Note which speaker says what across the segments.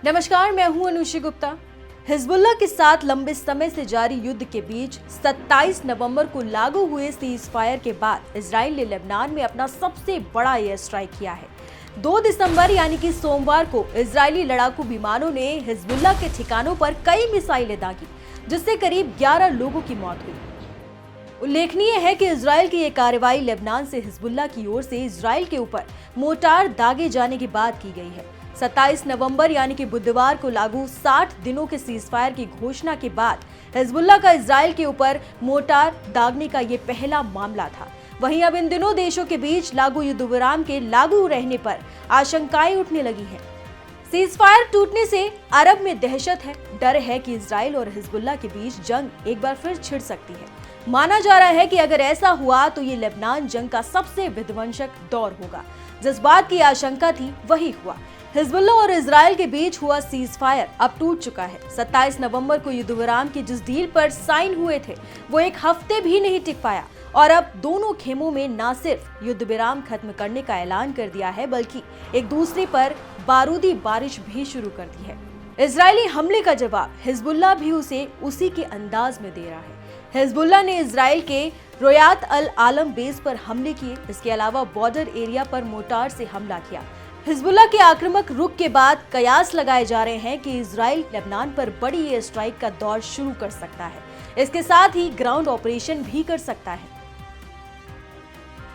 Speaker 1: नमस्कार, मैं हूं अनुषी गुप्ता। हिजबुल्लाह के साथ लंबे समय से जारी युद्ध के बीच 27 नवंबर को लागू हुए सीज फायर के बाद इजराइल ने लेबनान में अपना सबसे बड़ा एयर स्ट्राइक किया है। 2 दिसंबर यानी कि सोमवार को इजरायली लड़ाकू विमानों ने हिजबुल्लाह के ठिकानों पर कई मिसाइलें दागी, जिससे करीब 11 लोगों की मौत हुई। उल्लेखनीय है कि इजराइल की ये कार्रवाई लेबनान से हिजबुल्लाह की ओर से इजराइल के ऊपर मोर्टार दागे जाने के बाद की गई है। 27 नवंबर यानी कि बुधवार को लागू 60 दिनों के सीजफायर की घोषणा के बाद हिजबुल्लाह का इजराइल के ऊपर मोर्टार दागने का ये पहला मामला था। वहीं अब इन दिनों देशों के बीच लागू युद्ध विराम के लागू रहने पर आशंकाएं उठने लगी हैं। सीजफायर टूटने से अरब में दहशत है। डर है कि इजराइल और हिजबुल्लाह के बीच जंग एक बार फिर छिड़ सकती है। माना जा रहा है कि अगर ऐसा हुआ तो ये लेबनान जंग का सबसे विध्वंसक दौर होगा। जिस बात की आशंका थी वही हुआ। हिजबुल्लाह और इजराइल के बीच हुआ सीजफायर अब टूट चुका है। 27 नवंबर को युद्ध विराम की जिस डील पर साइन हुए थे वो एक हफ्ते भी नहीं टिक पाया और अब दोनों खेमों में न सिर्फ युद्ध विराम खत्म करने का ऐलान कर दिया है, बल्कि एक दूसरे पर बारूदी बारिश भी शुरू कर दी है। इजरायली हमले का जवाब हिजबुल्लाह भी उसे उसी के अंदाज में दे रहा है। हिजबुल्लाह ने इजराइल के रोयात अल आलम बेस पर हमले किए। इसके अलावा बॉर्डर एरिया पर मोर्टार से हमला किया। हिजबुल्लाह के आक्रामक रुख के बाद कयास लगाए जा रहे हैं कि इजराइल लेबनान पर बड़ी एयर स्ट्राइक का दौर शुरू कर सकता है। इसके साथ ही ग्राउंड ऑपरेशन भी कर सकता है।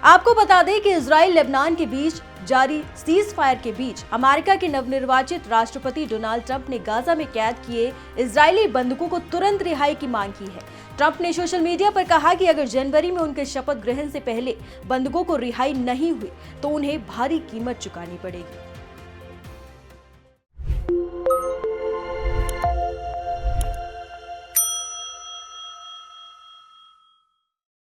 Speaker 1: आपको बता दें कि इजराइल लेबनान के बीच जारी सीज फायर के बीच अमेरिका के नवनिर्वाचित राष्ट्रपति डोनाल्ड ट्रंप ने गाजा में कैद किए इजरायली बंधकों को तुरंत रिहाई की मांग की है। ट्रंप ने सोशल मीडिया पर कहा कि अगर जनवरी में उनके शपथ ग्रहण से पहले बंधकों को रिहाई नहीं हुई तो उन्हें भारी कीमत चुकानी पड़ेगी।